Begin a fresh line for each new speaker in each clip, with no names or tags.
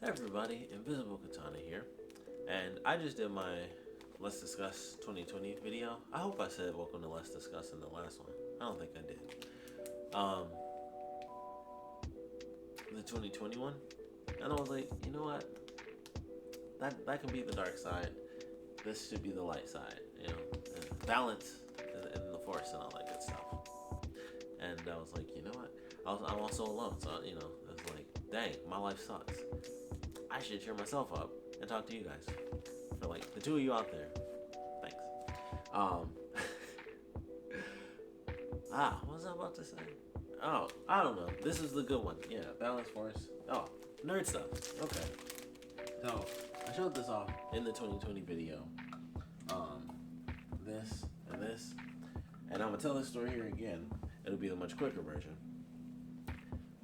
Hey everybody, Invisiblekatana here, and I just did my Let's Discuss 2020 video. I hope I said welcome to Let's Discuss in the last one. I don't think I did. The 2021, and I was like, you know what? That can be the dark side. This should be the light side, and balance and the force and all that good stuff. And I was like, you know what? I'm also alone, so I was like, dang, my life sucks. I should cheer myself up and talk to you guys. For like the two of you out there. Thanks. What was I about to say? Oh, I don't know. This is the good one. Yeah, balance force. Oh, nerd stuff. Okay. So I showed this off in the 2020 video. This and this. And I'm gonna tell this story here again. It'll be the much quicker version. I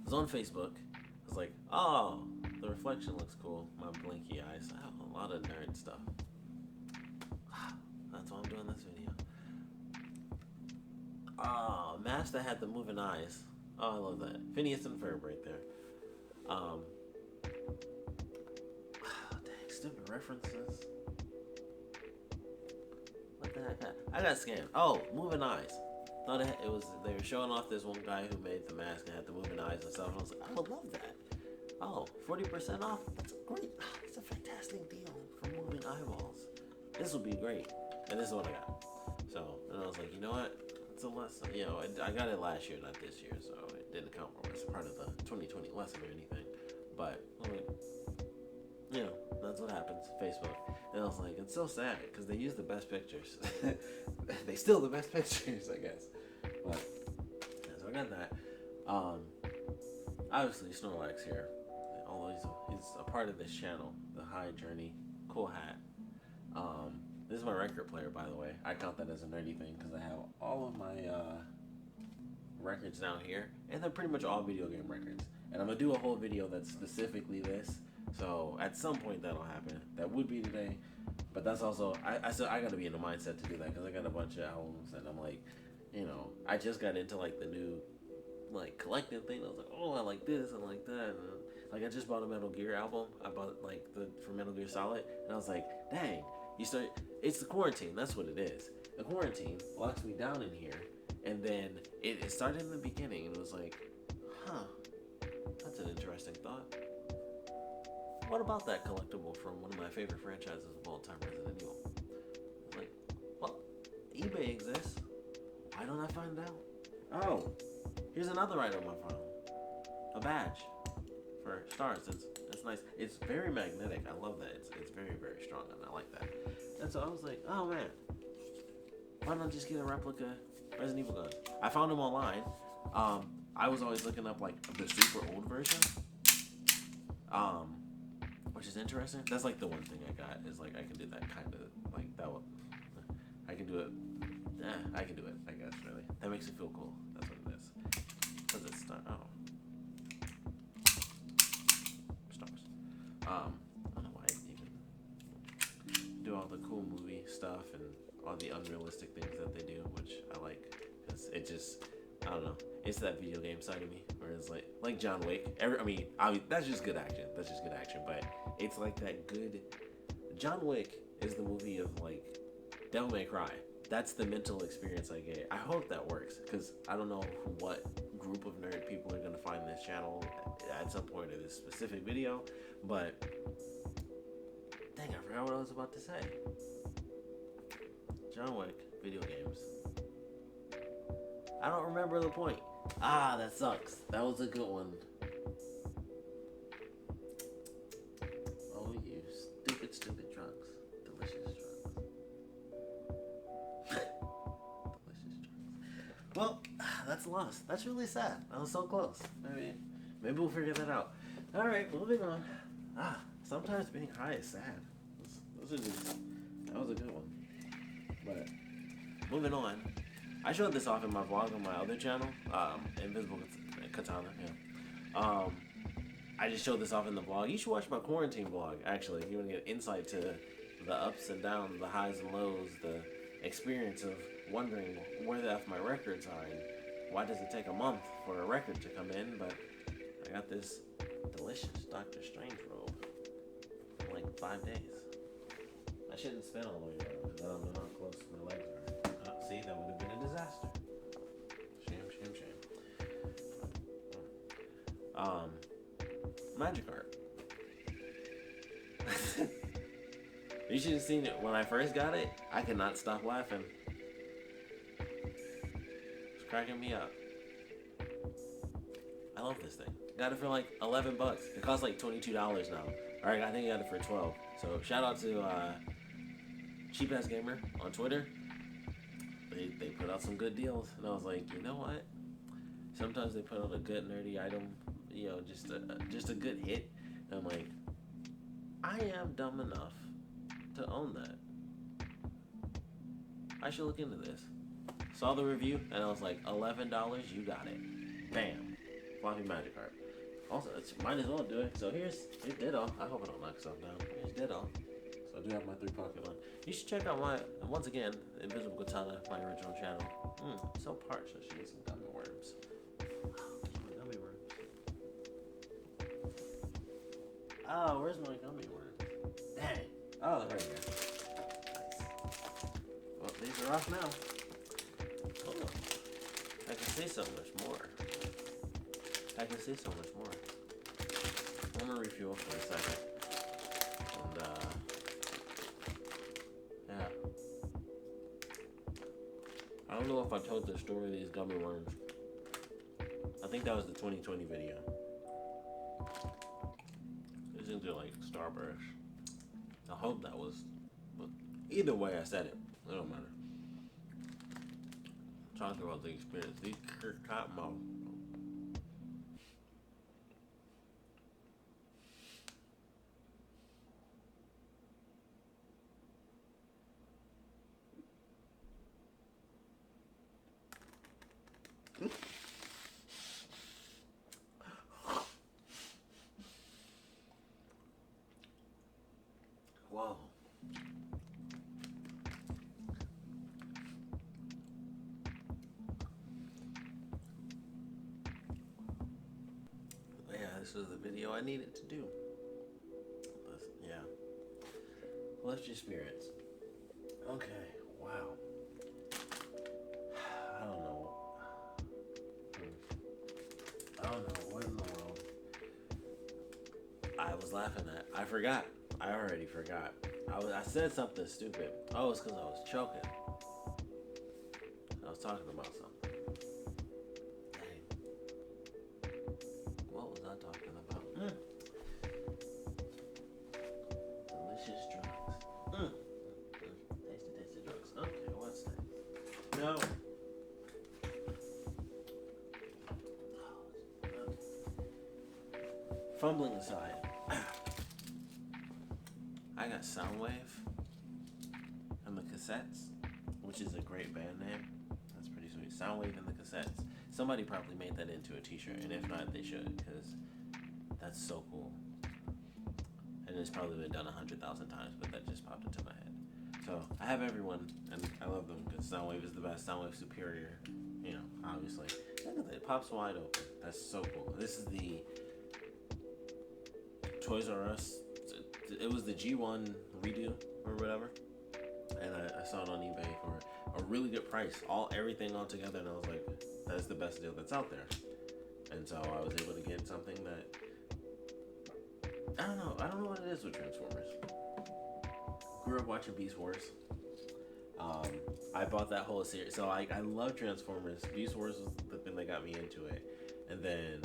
was on Facebook. I was like, oh, the reflection looks cool. My blinky eyes. I have a lot of nerd stuff. That's why I'm doing this video. Oh, mask that had the moving eyes. Oh, I love that. Phineas and Ferb right there. Dang, stupid references. What the heck? I got scammed. Oh, moving eyes. Thought it was they were showing off this one guy who made the mask and had the moving eyes and stuff. And I was like, I would love that. Oh, 40% off? That's great. It's a fantastic deal for moving eyeballs. This will be great. And this is what I got. So, and I was like, you know what? It's a lesson. I got it last year, not this year, so it didn't count as part of the 2020 lesson or anything. But, that's what happens. Facebook. And I was like, it's so sad because they use the best pictures. They steal the best pictures, I guess. But, yeah, so I got that. Obviously, Snorlax here. Although he's a part of this channel, the High Journey, cool hat. This is my record player, by the way. I count that as a nerdy thing because I have all of my records down here, and they're pretty much all video game records. And I'm gonna do a whole video that's specifically this. So at some point that'll happen. That would be today, but that's also I gotta be in the mindset to do that because I got a bunch of albums, and I'm like, I just got into like the new collecting thing. I was like, oh, I like this, I like that. And, I just bought a Metal Gear album. I bought for Metal Gear Solid, and I was like, dang, it's the quarantine. That's what it is. The quarantine locks me down in here, and then it started in the beginning, and it was like, that's an interesting thought. What about that collectible from one of my favorite franchises of all time, Resident Evil? I was like, well, eBay exists. Why don't I find out? Oh, here's another item I found. A badge for stars. It's nice. It's very magnetic. I love that. It's very, very strong, and I like that. And so I was like, oh man, why not just get a replica Resident Evil gun? I found them online. I was always looking up the super old version. Which is interesting. That's the one thing I got is I can do that kind of that one. I can do it. I can do it. I guess really. That makes it feel cool. That's what it is. Cause it's not. Oh. Stars. I don't know why I even do all the cool movie stuff and all the unrealistic things that they do, which I like, because it just, I don't know, it's that video game side of me, where it's like John Wick. That's just good action. That's just good action, but it's that good. John Wick is the movie of Devil May Cry. That's the mental experience I get. I hope that works, because I don't know what group of nerd people are gonna find this channel at some point in this specific video, but dang, I forgot what I was about to say. John Wick, video games. I don't remember the point. That sucks. That was a good one. Oh, you stupid drugs. Delicious drugs. Delicious drugs. Well, that's lost. That's really sad. I was so close. Maybe we'll figure that out. Alright, moving on. Sometimes being high is sad. That was a good one. But, moving on. I showed this off in my vlog on my other channel, Invisiblekatana, yeah. I just showed this off in the vlog. You should watch my quarantine vlog, actually, if you want to get insight to the ups and downs, the highs and lows, the experience of wondering where the F my records are, and why does it take a month for a record to come in, but I got this delicious Dr. Strange robe. 5 days. I shouldn't spin all the way around because I don't know how close my legs are. See, that would have been a disaster. Shame, shame, shame. Magic art. You should have seen it when I first got it. I could not stop laughing. It's cracking me up. I love this thing. Got it for like 11 bucks. It costs like $22 now. Alright, I think I got it for 12. So shout out to Cheap Ass Gamer on Twitter. They put out some good deals, and I was like, you know what? Sometimes they put out a good nerdy item, you know, just a good hit. And I'm like, I am dumb enough to own that. I should look into this. Saw the review, and I was like, $11, you got it. Bam. Floppy magic art. Also, might as well do it. So here's Ditto. I hope I don't knock stuff down. Here's Ditto. So I do have my 3 pocket line. You should check out my, once again, Invisiblekatana, my original channel. So parched. I should eat some gummy worms. Gummy worms. Oh, where's my gummy worms? Dang. Oh, there we go. Nice. Well, these are off now. Oh, I can see so much more. I can see so much more. I'm gonna refuel for a second. And, yeah. I don't know if I told the story of these gummy worms. I think that was the 2020 video. These things are like Starburst. I hope that was, but either way I said it. It don't matter. Talking about the experience. These cotton mouth. Whoa. Yeah, this was the video I needed to do. Yeah. Lift your spirits. Okay, wow. I don't know. What in the world I was laughing at. I forgot. I already forgot. I said something stupid. Oh, it's because I was choking. I was talking about something. Dang. What was I talking about? Delicious drugs. Tasty drugs. Okay, what's that? No. Fumbling aside. I got Soundwave and the Cassettes, which is a great band name. That's pretty sweet. Soundwave and the Cassettes. Somebody probably made that into a t-shirt, and if not, they should, because that's so cool. And it's probably been done 100,000 times, but that just popped into my head. So I have everyone, and I love them, because Soundwave is the best. Soundwave Superior, you know, obviously. Look at that, it pops wide open. That's so cool. This is the Toys R Us. It was the G1 redo or whatever, and I saw it on eBay for a really good price. Everything all together, and I was like, that's the best deal that's out there. And so I was able to get something that I don't know what it is with Transformers. Grew up watching Beast Wars. I bought that whole series, so I love Transformers. Beast Wars was the thing that got me into it, and then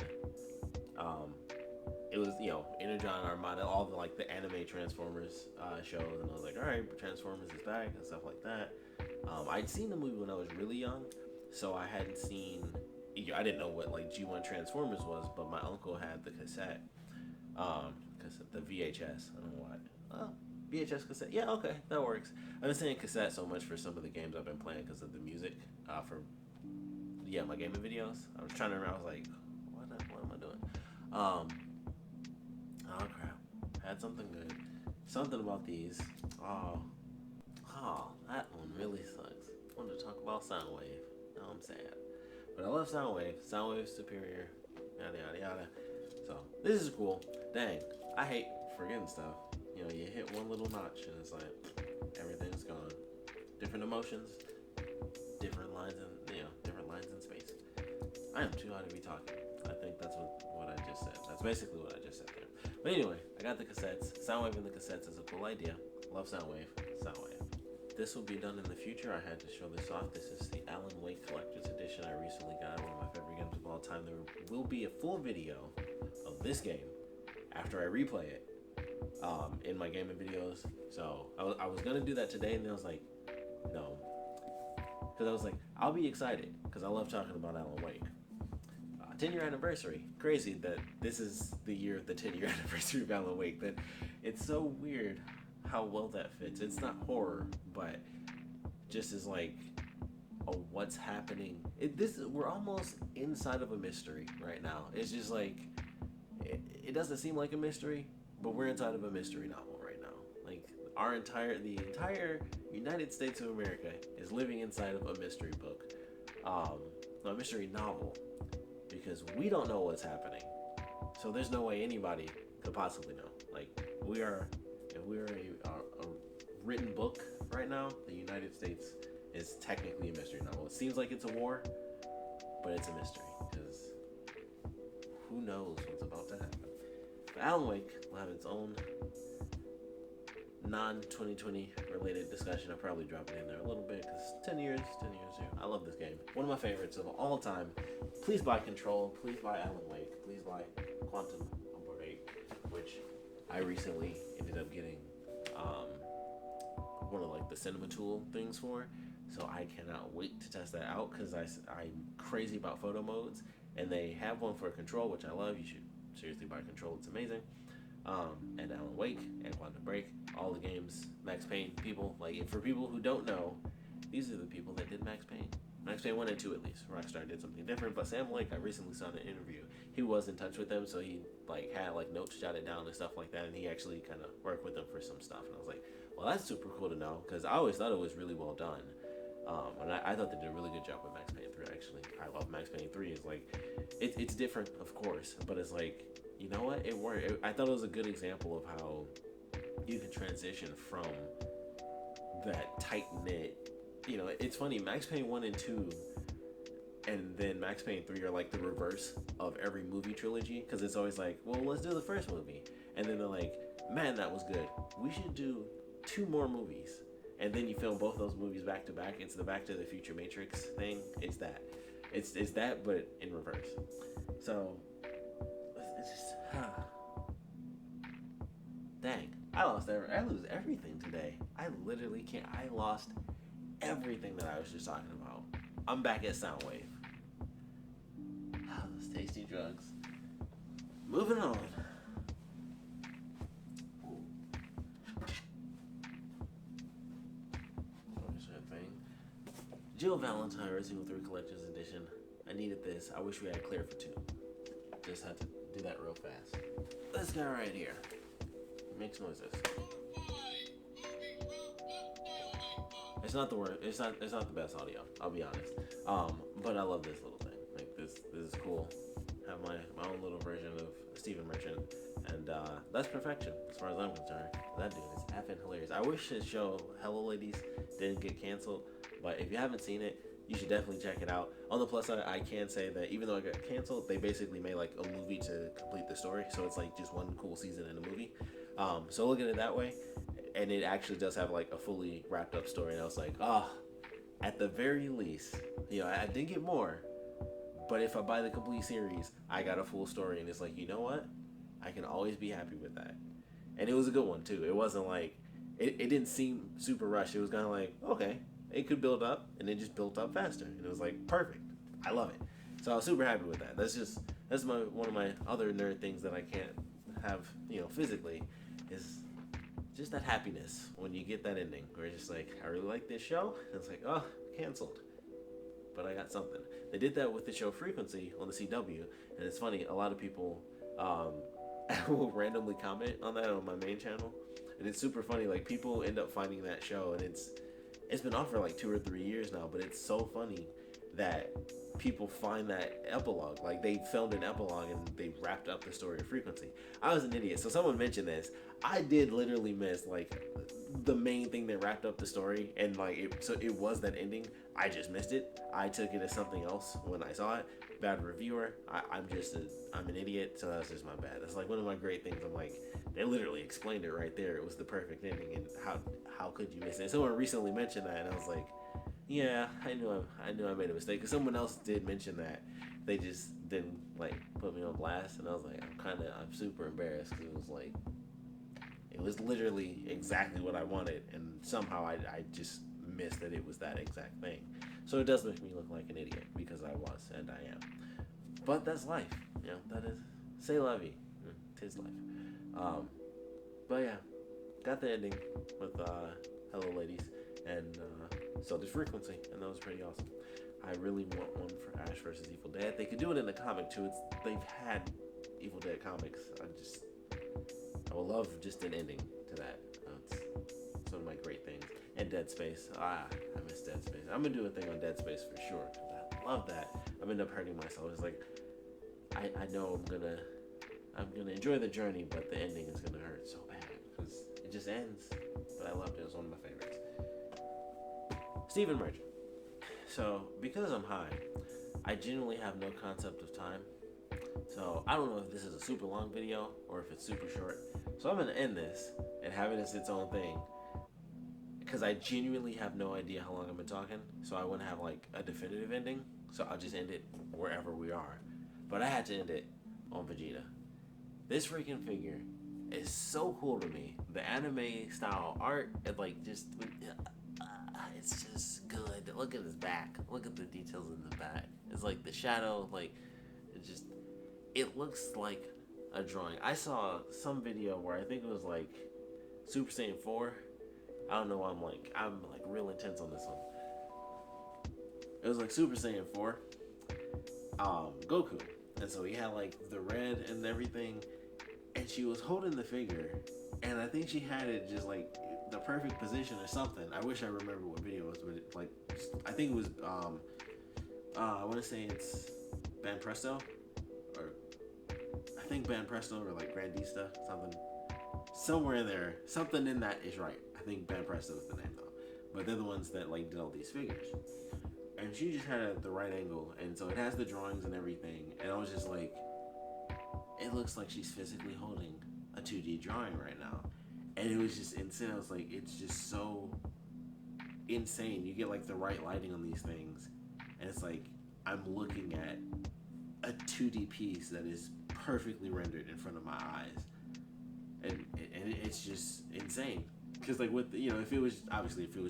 it was, you know, Energon Armada, all the like the anime Transformers shows, and I was like, all right, Transformers is back and stuff like that. I'd seen the movie when I was really young, so I hadn't seen. I didn't know what like G1 Transformers was, but my uncle had the cassette, the VHS. I don't know why. Oh, VHS cassette. Yeah, okay, that works. I've been saying cassette so much for some of the games I've been playing because of the music for my gaming videos. I was trying to remember. I was like, what am I doing? Oh crap! Had something good. Something about these. Oh, that one really sucks. I wanted to talk about Soundwave. Now I'm sad. But I love Soundwave. Soundwave Superior. Yada yada yada. So this is cool. Dang, I hate forgetting stuff. You know, you hit one little notch and it's like everything's gone. Different emotions, different lines in space. I am too high to be talking. I think that's what I just said. That's basically what I just said there. But anyway, I got the cassettes. Soundwave in the cassettes is a cool idea. Love Soundwave. This will be done in the future. I had to show this off. This is the Alan Wake Collector's Edition I recently got. One of my favorite games of all time. There will be a full video of this game after I replay it in my gaming videos. So I was going to do that today, and then I was like, no. Because I was like, I'll be excited because I love talking about Alan Wake. 10-year anniversary. Crazy that this is the year of the 10-year anniversary of Alan Wake. That it's so weird how well that fits. It's not horror, but just as like what's happening. We're almost inside of a mystery right now. It's just like it doesn't seem like a mystery, but we're inside of a mystery novel right now. Like the entire United States of America is living inside of a mystery book, a mystery novel, because we don't know what's happening. So there's no way anybody could possibly know. Like if we're a written book right now, the United States is technically a mystery novel. It seems like it's a war, but it's a mystery because who knows what's about to happen. But Alan Wake will have its own non-2020 related discussion. I'll probably drop it in there a little bit because 10 years here. I love this game. One of my favorites of all time. Please buy Control. Please buy Alan Wake. Please buy Quantum Break, which I recently ended up getting one of like the cinema tool things for. So I cannot wait to test that out because I'm crazy about photo modes, and they have one for Control, which I love. You should seriously buy Control. It's amazing. And Alan Wake and Quantum Break, all the games, Max Payne, people, like for people who don't know, these are the people that did Max Payne. Max Payne 1 and 2 at least. Rockstar did something different, but Sam Lake, I recently saw in an interview, he was in touch with them, so he like had like notes jotted down and stuff like that, and he actually kind of worked with them for some stuff, and I was like, well, that's super cool to know, because I always thought it was really well done. And I thought they did a really good job with Max Payne 3, actually. I love Max Payne 3. It's like, it's different, of course, but it's like, you know what? It worked. I thought it was a good example of how you can transition from that tight-knit, you know, it's funny, Max Payne 1 and 2 and then Max Payne 3 are like the reverse of every movie trilogy, because it's always like, well, let's do the first movie. And then they're like, man, that was good. We should do 2 more movies. And then you film both those movies back to back. It's the Back to the Future Matrix thing. It's that. It's that, but in reverse. So, it's just, dang. I lose everything today. I literally can't. I lost everything that I was just talking about. I'm back at Soundwave. Those tasty drugs. Moving on. Jill Valentine Resident Evil 3 Collector's Edition. I needed this. I wish we had Claire for 2. Just had to do that real fast. This guy right here makes noises. It's not the word. It's not the best audio. I'll be honest. But I love this little thing. Like this is cool. Have my own little version of Stephen Merchant, and that's perfection as far as I'm concerned. That dude is effing hilarious. I wish his show Hello Ladies didn't get canceled. But if you haven't seen it, you should definitely check it out. On the plus side, I can say that even though it got canceled, they basically made like a movie to complete the story. So it's like just one cool season in a movie. So look at it that way. And it actually does have like a fully wrapped up story. And I was like, at the very least, you know, I did get more. But if I buy the complete series, I got a full story. And it's like, you know what? I can always be happy with that. And it was a good one too. It wasn't like, it didn't seem super rushed. It was kind of like, okay. It could build up, and it just built up faster. And it was like, perfect. I love it. So I was super happy with that. That's one of my other nerd things that I can't have, you know, physically, is just that happiness when you get that ending. Where it's just like, I really like this show. And it's like, oh, canceled. But I got something. They did that with the show Frequency on the CW. And it's funny, a lot of people will randomly comment on that on my main channel. And it's super funny. Like, people end up finding that show, and it's been on for like 2 or 3 years now, but it's so funny that people find that epilogue. Like, they filmed an epilogue and they wrapped up the story of Frequency. I was an idiot. So someone mentioned this. I did literally miss like the main thing that wrapped up the story, and like so it was that ending. I just missed it. I took it as something else when I saw it. Bad reviewer. I'm an idiot. So that's just my bad. That's like one of my great things. I'm like, they literally explained it right there. It was the perfect ending, and how could you miss it? Someone recently mentioned that, and I was like, yeah, I knew I made a mistake. Cause someone else did mention that. They just didn't like put me on blast, and I was like, I'm super embarrassed because it was literally exactly what I wanted, and somehow I just missed that it was that exact thing. So it does make me look like an idiot because I was, and I am. But that's life, that is, c'est la vie, tis life. But yeah, got the ending with Hello Ladies, and so there's Frequency, and that was pretty awesome. I really want one for Ash versus Evil Dead. They could do it in the comic too. They've had Evil Dead comics. I would love just an ending to that. It's one of my great things. And Dead Space. I miss Dead Space. I'm gonna do a thing on Dead Space for sure. I love that. I'm end up hurting myself. It's like I know I'm gonna enjoy the journey, but the ending is gonna hurt so bad because it just ends. But I loved it. It was one of my favorites. Stephen Merchant. So because I'm high, I genuinely have no concept of time. So I don't know if this is a super long video or if it's super short. So I'm gonna end this and have it as its own thing because I genuinely have no idea how long I've been talking. So I wouldn't have like a definitive ending. So I'll just end it wherever we are. But I had to end it on Vegeta. This freaking figure is so cool to me. The anime style art, it's just good. Look at his back. Look at the details in the back. It's like the shadow, it looks like a drawing. I saw some video where I think it was like Super Saiyan 4. I don't know why I'm real intense on this one. It was like Super Saiyan 4. Goku. And so he had like the red and everything. And she was holding the figure. And I think she had it just like the perfect position or something. I wish I remember what video it was, but I think it was I want to say it's Ban Presto, or I think Ban Presto or like Grandista, somewhere in there, something in that is right. I think Ban Presto is the name though, but they're the ones that like did all these figures, and she just had it at the right angle, and so it has the drawings and everything, and I was just like, it looks like she's physically holding a 2D drawing right now. And it was just insane. I was like, it's just so insane. You get like the right lighting on these things, and it's like I'm looking at a 2D piece that is perfectly rendered in front of my eyes, and it's just insane. Because like with if it was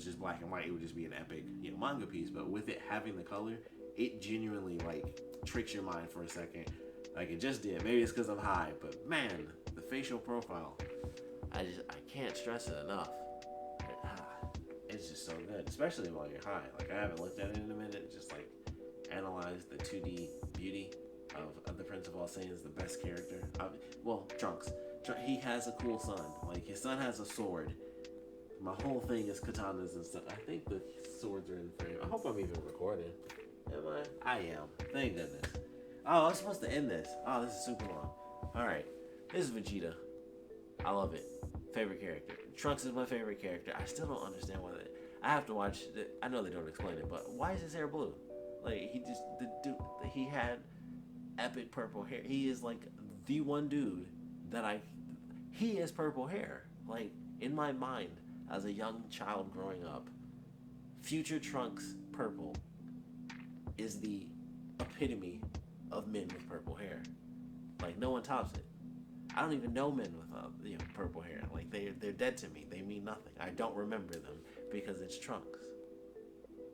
just black and white, it would just be an epic manga piece. But with it having the color, it genuinely like tricks your mind for a second, like it just did. Maybe it's because I'm high, but man, the facial profile. I can't stress it enough. It's just so good, especially while you're high. Like I haven't looked at it in a minute. Just like analyze the 2D beauty of the Prince of All Saiyans, the best character. Trunks. He has a cool son. Like his son has a sword. My whole thing is katanas and stuff. I think the swords are in frame. I hope I'm even recording. Am I? I am. Thank goodness. Oh, I was supposed to end this. Oh, this is super long. All right, this is Vegeta. I love it. Favorite character. Trunks is my favorite character. I still don't understand why I have to watch it. I know they don't explain it, but why is his hair blue? Like he had epic purple hair. He is like the one dude he has purple hair. Like in my mind as a young child growing up, future Trunks purple is the epitome of men with purple hair. Like no one tops it. I don't even know men with purple hair. Like they're dead to me. They mean nothing. I don't remember them because it's Trunks,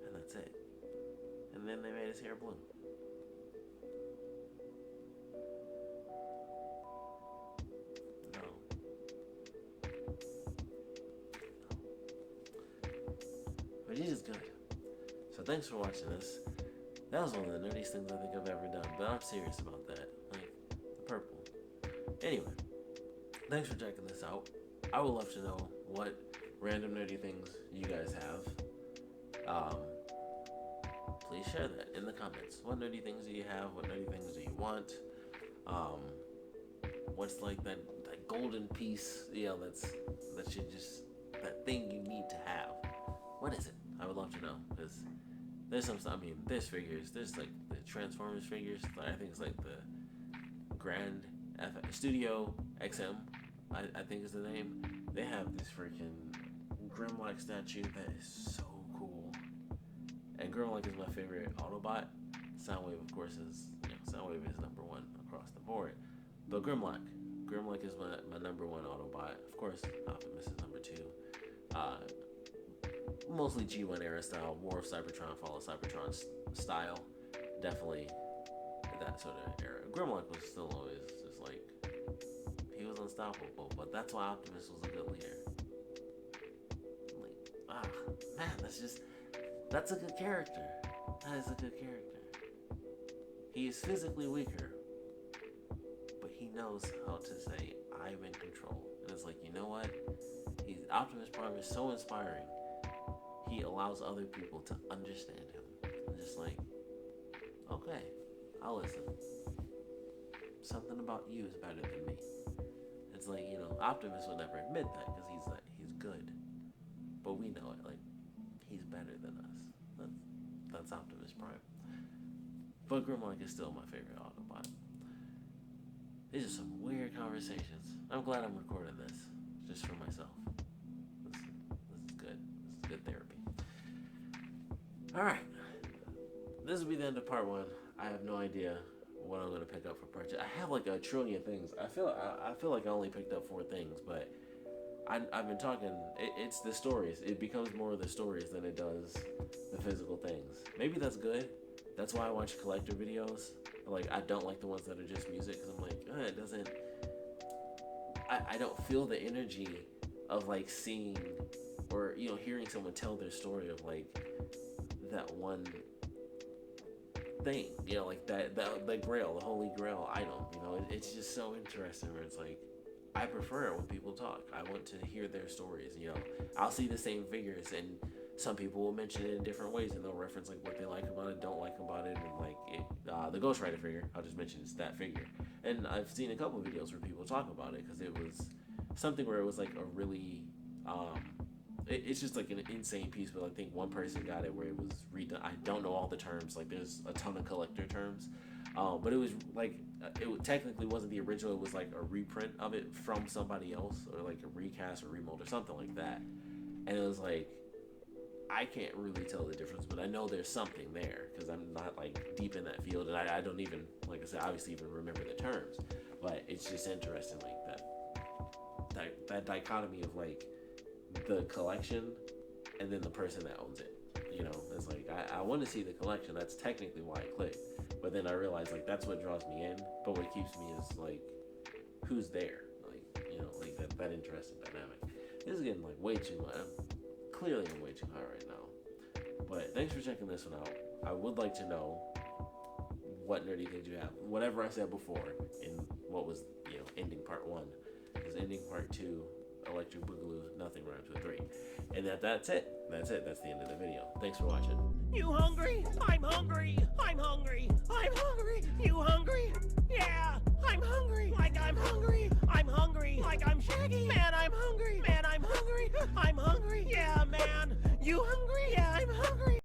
and that's it. And then they made his hair blue. No. But he's just good. So thanks for watching this. That was one of the nerdiest things I think I've ever done. But I'm serious about that. Like the purple. Anyway. Thanks for checking this out. I would love to know what random nerdy things you guys have. please share that in the comments. What nerdy things do you have? What nerdy things do you want? What's like that golden piece? That should just, that thing you need to have. What is it? I would love to know, because there's some. I mean, there's figures. There's like the Transformers figures. I think it's like the Grand Studio XM. I think is the name. They have this freaking Grimlock statue that is so cool. And Grimlock is my favorite Autobot. Soundwave, of course, is Soundwave is number one across the board. But Grimlock is my number one Autobot. Of course, Optimus is number two. Mostly G1 era style, War of Cybertron, Fall of Cybertron style. Definitely that sort of era. Grimlock was still always just like, he was unstoppable, but that's why Optimus was a good leader. Man, that's a good character. That is a good character. He is physically weaker, but he knows how to say, I'm in control. And it's like, you know what? Optimus Prime is so inspiring. He allows other people to understand him. And just like, okay, I'll listen. Something about you is better than me. It's like, Optimus would never admit that because he's good. But we know it, like, he's better than us. That's Optimus Prime. But Grimlock is still my favorite Autobot. These are some weird conversations. I'm glad I'm recording this, just for myself. This is good. This is good therapy. Alright. This will be the end of part one. I have no idea what I'm going to pick up for part two. I have like a trillion things. I feel like I only picked up 4 things, but I've been talking, it's the stories. It becomes more of the stories than it does the physical things. Maybe that's good. That's why I watch collector videos. Like, I don't like the ones that are just music, because I'm like, it doesn't, I don't feel the energy of like seeing or, hearing someone tell their story of like that one thing, like the grail, the holy grail item, it's just so interesting where it's like, I prefer it when people talk. I want to hear their stories. I'll see the same figures, and some people will mention it in different ways, and they'll reference like what they like about it, don't like about it, and like the Ghost Rider figure. I'll just mention it's that figure. And I've seen a couple of videos where people talk about it because it was something where it was like a really, it's just like an insane piece. But I think one person got it where it was redone. I don't know all the terms. Like there's a ton of collector terms. But it was like, it technically wasn't the original, it was like a reprint of it from somebody else, or like a recast or remold or something like that. And it was like, I can't really tell the difference, but I know there's something there, because I'm not like deep in that field, and I don't even, like I said, obviously even remember the terms. But it's just interesting, like that dichotomy of like the collection and then the person that owns it. It's like, I want to see the collection. That's technically why I clicked. But then I realized, like, that's what draws me in. But what keeps me is, like, who's there? Like, like that interesting dynamic. This is getting, like, way too much. Clearly I'm way too high right now. But thanks for checking this one out. I would like to know what nerdy things you have. Whatever I said before in what was, ending part 1 is ending part 2. Electric Boogaloo, nothing rhymes with 3. And that's it. That's the end of the video. Thanks for watching.
You hungry? I'm hungry. I'm hungry. I'm hungry. You hungry? Yeah, I'm hungry. Like I'm hungry. I'm hungry. Like I'm Shaggy. Man, I'm hungry. Man, I'm hungry. I'm hungry. Yeah, man. You hungry? Yeah, I'm hungry.